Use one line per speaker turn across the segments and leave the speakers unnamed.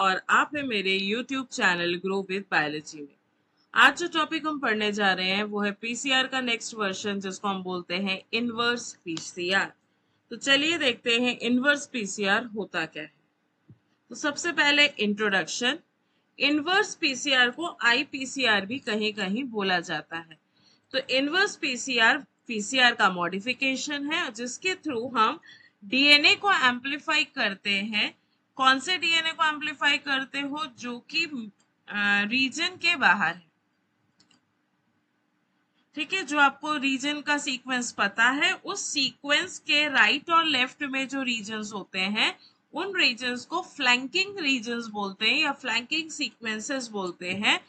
और आप है मेरे YouTube channel grow with biology में। आज जो टॉपिक हम पढ़ने जा रहे हैं वो है पीसीआर का नेक्स्ट वर्जन, जिसको हम बोलते हैं इनवर्स पीसीआर। तो चलिए देखते हैं इनवर्स पीसीआर होता क्या है। तो सबसे पहले इंट्रोडक्शन। इनवर्स पीसीआर को आईपीसीआर भी कहीं कहीं बोला जाता है। तो इनवर्स पीसीआर पीसीआर का मॉडिफिकेशन है, जिसके थ्रू हम डीएनए को एम्पलीफाई करते हैं। कौन से डीएनए को एम्पलीफाई करते हो? जो कि रीजन के बाहर है। ठीक है, जो आपको रीजन का सीक्वेंस पता है, उस सीक्वेंस के राइट और लेफ्ट में जो रीजन्स होते हैं, उन रीजन्स को फ्लैंकिंग रीजन्स बोलते हैं या फ्लैंकिंग सीक्वेंसेस बोलते हैं।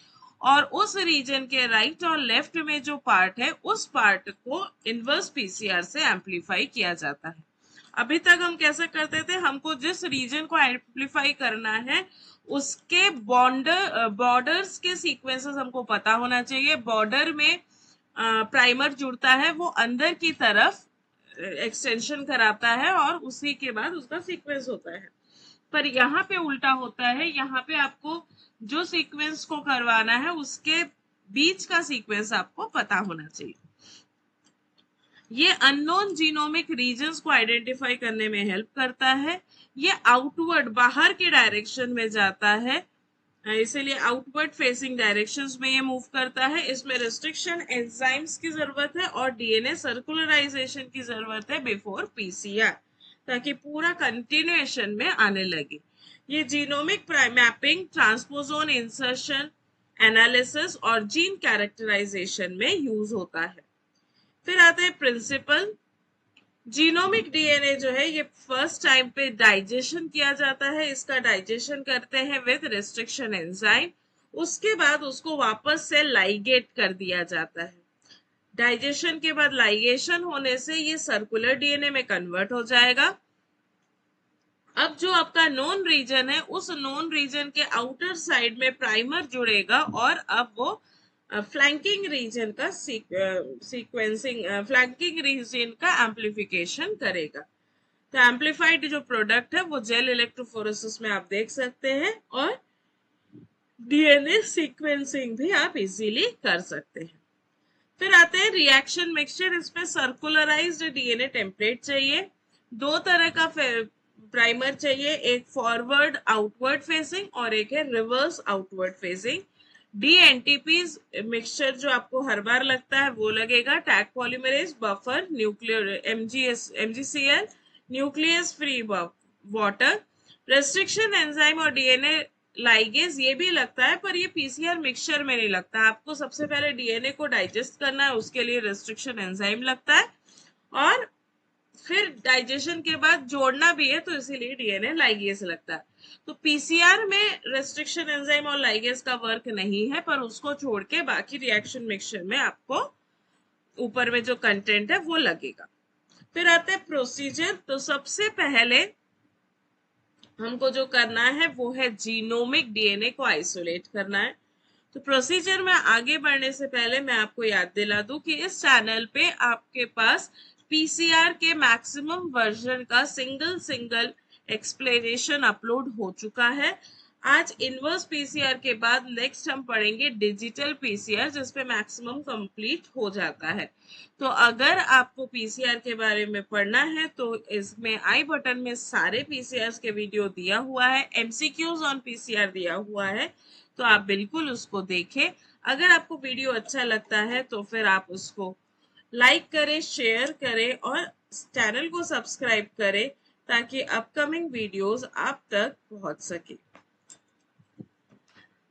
और उस रीजन के राइट और लेफ्ट में जो पार्ट है, उस पार्ट को इनवर्स पीसीआर से एम्पलीफाई किया जाता है। अभी तक हम कैसे करते थे? हमको जिस रीजन को एम्पलीफाई करना है उसके बॉर्डर्स के सीक्वेंसेस हमको पता होना चाहिए। बॉर्डर में प्राइमर जुड़ता है, वो अंदर की तरफ एक्सटेंशन कराता है और उसी के बाद उसका सीक्वेंस होता है। पर यहाँ पे उल्टा होता है। यहाँ पे आपको जो सीक्वेंस को करवाना है उसके बीच का सीक्वेंस आपको पता होना चाहिए। ये अननोन जीनोमिक रीजन्स को आइडेंटिफाई करने में हेल्प करता है। ये आउटवर्ड बाहर के डायरेक्शन में जाता है, इसीलिए आउटवर्ड फेसिंग डायरेक्शंस में ये मूव करता है। इसमें रिस्ट्रिक्शन एंजाइम्स की जरूरत है और डीएनए सर्कुलराइजेशन की जरूरत है बिफोर पीसीआर, ताकि पूरा कंटिन्यूएशन में आने लगे। ये जीनोमिक मैपिंग, ट्रांसपोजोन इंसर्शन, एनालिसिस और जीन कैरेक्टराइजेशन में यूज होता है। फिर आते हैं प्रिंसिपल। जीनोमिक डीएनए जो है ये फर्स्ट टाइम पे डाइजेशन किया जाता है। इसका डाइजेशन करते हैं विद रिस्ट्रिक्शन एंजाइम। उसके बाद उसको वापस से लाइगेट कर दिया जाता है। डाइजेशन के बाद लाइगेशन होने से ये सर्कुलर डीएनए में कन्वर्ट हो जाएगा। अब जो आपका नोन रीजन है, उस नोन रीजन के आउटर साइड में प्राइमर जुड़ेगा और अब वो फ्लैंकिंग रीजन का सीक्वेंसिंग फ्लैंकिंग रीजन का एम्पलीफिकेशन करेगा। तो एम्पलीफाइड जो प्रोडक्ट है वो जेल इलेक्ट्रोफोरेसिस में आप देख सकते हैं, और डीएनए सीक्वेंसिंग भी आप इजीली कर सकते हैं। फिर आते हैं रिएक्शन मिक्सचर। इसमें सर्कुलराइज्ड डीएनए टेम्पलेट चाहिए। दो तरह का प्राइमर चाहिए, एक फॉरवर्ड आउटवर्ड फेसिंग और एक है reverse outward facing. DNTPs mixture जो आपको हर बार लगता है वो लगेगा। Tag polymerase, buffer, nuclear MgCl, nucleus free water, restriction enzyme और डीएनए लाइगेज ये भी लगता है, पर ये पीसीआर मिक्सचर में नहीं लगता। आपको सबसे पहले डीएनए को डाइजेस्ट करना है, उसके लिए रेस्ट्रिक्शन एंजाइम लगता है, और फिर डाइजेशन के बाद जोड़ना भी है, तो इसीलिए डीएनए लाइगेज लगता है। तो पीसीआर में रेस्ट्रिक्शन एंजाइम और लाइगेज का वर्क नहीं है, पर उसको छोड़ के बाकी रिएक्शन मिक्सचर में आपको ऊपर में जो कंटेंट है वो लगेगा। फिर आते हैं प्रोसीजर। तो सबसे पहले हमको जो करना है वो है जीनोमिक डीएनए को आइसोलेट करना है। तो प्रोसीजर में आगे बढ़ने से पहले मैं आपको याद दिला दूं कि इस चैनल पे आपके पास पीसीआर के मैक्सिमम वर्जन का सिंगल एक्सप्लेनेशन अपलोड हो चुका है। आज इनवर्स पीसीआर के बाद नेक्स्ट हम पढ़ेंगे डिजिटल पीसीआर, जिसपे मैक्सिमम कंप्लीट हो जाता है। तो अगर आपको पीसीआर के बारे में पढ़ना है तो इसमें आई बटन में सारे पीसीआर के वीडियो दिया हुआ है, एमसीक्यूज ऑन पीसीआर दिया हुआ है, तो आप बिल्कुल उसको देखें। अगर आपको वीडियो अच्छा लगता है तो फिर आप उसको लाइक करें, शेयर करें और चैनल को सब्सक्राइब करें, ताकि अपकमिंग वीडियोस आप तक पहुंच सके।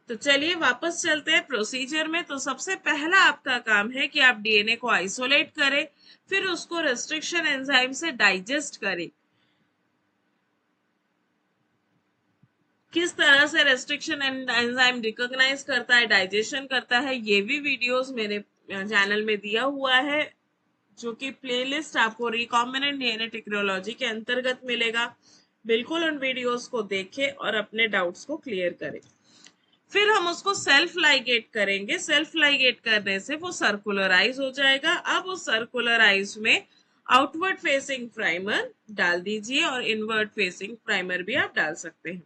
तो चलिए वापस चलते हैं प्रोसीजर में। तो सबसे पहला आपका काम है कि आप डीएनए को आइसोलेट करें, फिर उसको रेस्ट्रिक्शन एंजाइम से डाइजेस्ट करें। किस तरह से रेस्ट्रिक्शन एंजाइम रिकॉग्नाइज करता है, डाइजेशन करता है, ये भी वीडियोस मेरे चैनल में दिया हुआ है, जो कि प्लेलिस्ट आपको रिकॉम्बिनेंट डीएनए टेक्नोलॉजी के अंतर्गत मिलेगा। बिल्कुल उन वीडियोस को देखें और अपने डाउट्स को क्लियर करें। फिर हम उसको सेल्फ लाइगेट करेंगे। सेल्फ लाइगेट करने से वो सर्कुलराइज हो जाएगा। अब उस सर्कुलराइज में आउटवर्ड फेसिंग प्राइमर डाल दीजिए और इनवर्ड फेसिंग प्राइमर भी आप डाल सकते हैं।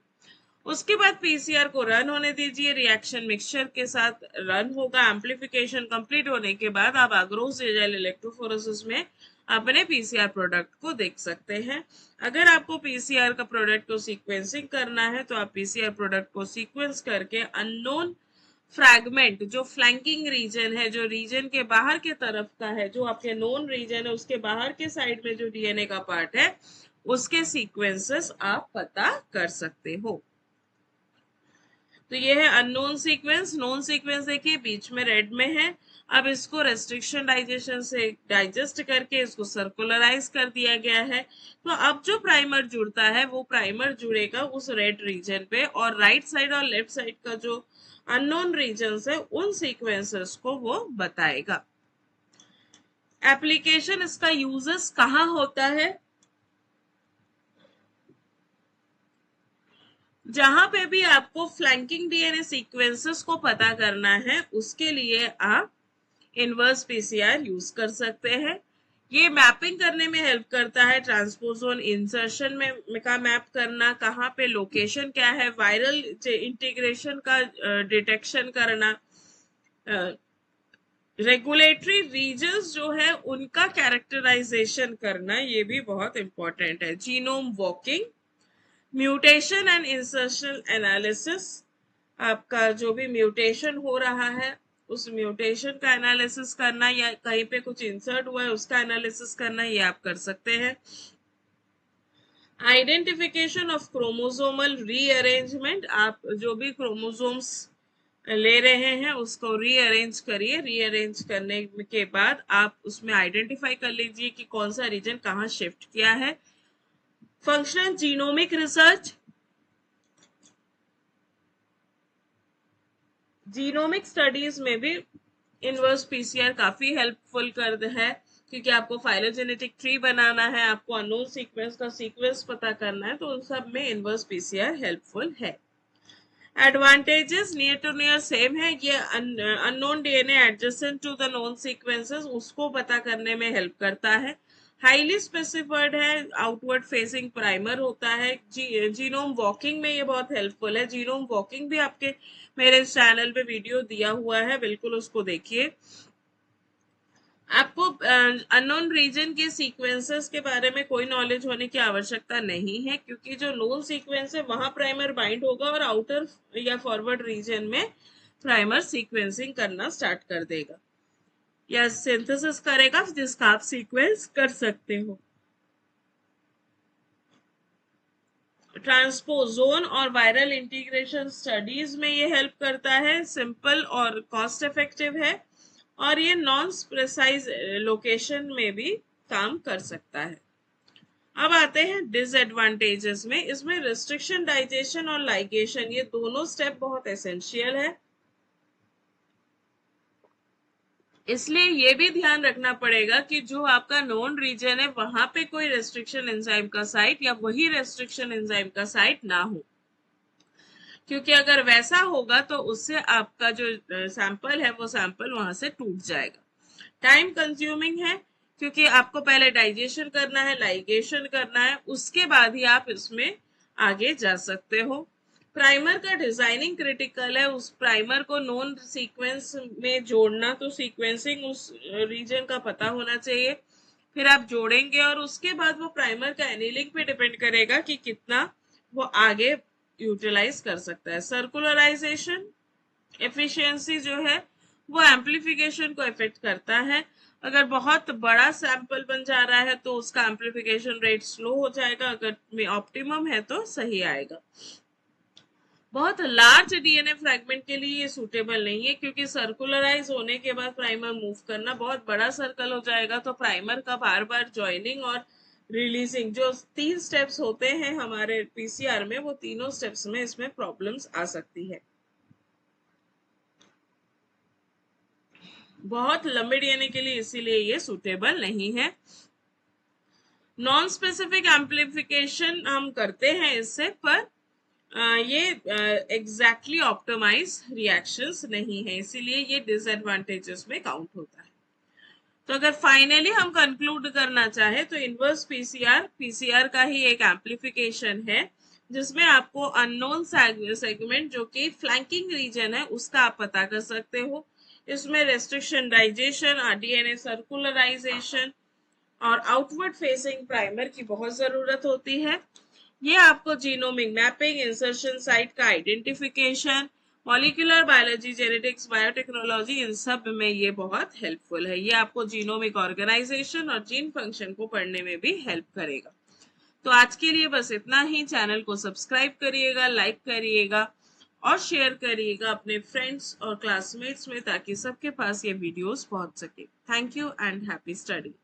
उसके बाद पीसीआर को रन होने दीजिए, रिएक्शन मिक्सचर के साथ रन होगा। एम्प्लीफिकेशन कंप्लीट होने के बाद आप अग्रोस जेल इलेक्ट्रोफोरेसिस में अपने पीसीआर प्रोडक्ट को देख सकते हैं। अगर आपको पीसीआर का प्रोडक्ट को सीक्वेंसिंग करना है तो आप पीसीआर प्रोडक्ट को सीक्वेंस करके अननोन फ्रैगमेंट, जो फ्लैंकिंग रीजन है, जो रीजन के बाहर के तरफ का है, जो आपके नोन रीजन है उसके बाहर के साइड में जो डीएनए का पार्ट है, उसके सीक्वेंसेस आप पता कर सकते हो। तो ये है अननोन सीक्वेंस। नोन सीक्वेंस देखिए बीच में रेड में है। अब इसको रेस्ट्रिक्शन डाइजेशन से डाइजेस्ट करके इसको सर्कुलराइज कर दिया गया है। तो अब जो प्राइमर जुड़ता है वो प्राइमर जुड़ेगा उस रेड रीजन पे, और राइट साइड और लेफ्ट साइड का जो अननोन रीजन्स है उन सीक्वेंसेस को वो बताएगा। एप्लीकेशन, इसका यूजेस कहाँ होता है? जहां पे भी आपको फ्लैंकिंग डीएनए सीक्वेंसेस को पता करना है उसके लिए आप इनवर्स पीसीआर यूज कर सकते हैं। ये मैपिंग करने में हेल्प करता है, ट्रांसपोजोन इंसर्शन में का मैप करना, कहाँ पे लोकेशन क्या है, वायरल इंटीग्रेशन का डिटेक्शन करना, रेगुलेटरी रीजन्स जो है उनका कैरेक्टराइजेशन करना, ये भी बहुत इंपॉर्टेंट है। Genome walking, mutation and insertion analysis, आपका जो भी म्यूटेशन हो रहा है उस म्यूटेशन का एनालिसिस करना, या कहीं पे कुछ इंसर्ट हुआ है उसका एनालिसिस करना, ये आप कर सकते हैं। आइडेंटिफिकेशन ऑफ क्रोमोसोमल रीअरेंजमेंट, आप जो भी क्रोमोसोम्स ले रहे हैं उसको रीअरेंज करिए। रीअरेंज करने के बाद आप उसमें आइडेंटिफाई कर लीजिए कि कौन सा रीजन कहाँ शिफ्ट किया है। Functional genomic research, genomic studies में भी इनवर्स पीसीआर काफी हेल्पफुल कर है, क्योंकि आपको फाइलोजेनेटिक ट्री बनाना है, आपको अननोन सीक्वेंस का सीक्वेंस पता करना है, तो उन सब में इनवर्स पीसीआर हेल्पफुल है। Advantages near to near same है। ये unknown DNA adjacent to the known sequences उसको पता करने में हेल्प करता है। हाईली स्पेसिफाइड है, आउटवर्ड फेसिंग प्राइमर होता है। जीनोम वॉकिंग में ये बहुत हेल्पफुल है। जीनोम वॉकिंग भी आपके मेरे चैनल पे वीडियो दिया हुआ है, बिल्कुल उसको देखिए। आपको अननोन रीजन के सीक्वेंसेस के बारे में कोई नॉलेज होने की आवश्यकता नहीं है, क्योंकि जो नोन सीक्वेंस है वहां प्राइमर बाइंड होगा और आउटर या फॉरवर्ड रीजन में प्राइमर सीक्वेंसिंग करना स्टार्ट कर देगा या सिंथेसिस करेगा जिसका आप सीक्वेंस कर सकते हो। ट्रांसपोजोन और वायरल इंटीग्रेशन स्टडीज में ये हेल्प करता है, सिंपल और कॉस्ट इफेक्टिव है, और ये नॉन प्रिसाइज लोकेशन में भी काम कर सकता है। अब आते हैं डिसएडवांटेजेस में। इसमें रिस्ट्रिक्शन डाइजेशन और लाइगेशन, ये दोनों स्टेप बहुत एसेंशियल है, इसलिए ये भी ध्यान रखना पड़ेगा कि जो आपका नोन रीजन है वहां पे कोई रेस्ट्रिक्शन एंजाइम का साइट या वही रेस्ट्रिक्शन एंजाइम का साइट ना हो, क्योंकि अगर वैसा होगा तो उससे आपका जो सैंपल है वो सैंपल वहां से टूट जाएगा। टाइम कंज्यूमिंग है, क्योंकि आपको पहले डाइजेशन करना है, लाइगेशन करना है, उसके बाद ही आप इसमें आगे जा सकते हो। प्राइमर का डिजाइनिंग क्रिटिकल है, उस प्राइमर को नोन सीक्वेंस में जोड़ना, तो सीक्वेंसिंग उस रीजन का पता होना चाहिए, फिर आप जोड़ेंगे, और उसके बाद वो प्राइमर का एनीलिंग पे डिपेंड करेगा कि कितना वो आगे यूटिलाइज कर सकता है। सर्कुलराइजेशन एफिशिएंसी जो है वो एम्प्लीफिकेशन को इफेक्ट करता है। अगर बहुत बड़ा सैंपल बन जा रहा है तो उसका एम्प्लीफिकेशन रेट स्लो हो जाएगा, अगर ऑप्टिमम है तो सही आएगा। बहुत लार्ज डीएनए फ्रैगमेंट के लिए ये सूटेबल नहीं है, क्योंकि सर्कुलराइज होने के बाद प्राइमर मूव करना बहुत बड़ा सर्कल हो जाएगा, तो प्राइमर का बार बार ज्वाइनिंग और रिलीजिंग, जो 3 स्टेप्स होते हैं हमारे पीसीआर में, वो तीनों स्टेप्स में इसमें प्रॉब्लम्स आ सकती है। बहुत लंबे डीएनए के लिए इसीलिए ये सूटेबल नहीं है। नॉन स्पेसिफिक एम्प्लीफिकेशन हम करते हैं इससे, पर ये एग्जैक्टली ऑप्टिमाइज रिएक्शंस नहीं है, इसीलिए ये डिसएडवांटेजेस में काउंट होता है। तो अगर फाइनली हम कंक्लूड करना चाहे तो इनवर्स पीसीआर पीसीआर का ही एक एम्प्लीफिकेशन है, जिसमें आपको अननोन सेगमेंट जो कि फ्लैंकिंग रीजन है उसका आप पता कर सकते हो। इसमें रेस्ट्रिक्शन डाइजेशन, डीएनए सर्कुलराइजेशन और आउटवर्ड फेसिंग प्राइमर की बहुत जरूरत होती है। ये आपको जीनोमिक मैपिंग, इंसर्शन साइट का identification, molecular biology, genetics, biotechnology, इन सब में ये बहुत हेल्पफुल है। ये आपको जीनोमिक ऑर्गेनाइजेशन और जीन फंक्शन को पढ़ने में भी हेल्प करेगा। तो आज के लिए बस इतना ही। चैनल को सब्सक्राइब करिएगा, लाइक करिएगा और शेयर करिएगा अपने फ्रेंड्स और क्लासमेट्स में, ताकि सबके पास ये वीडियोस पहुंच सके। Thank you and happy study.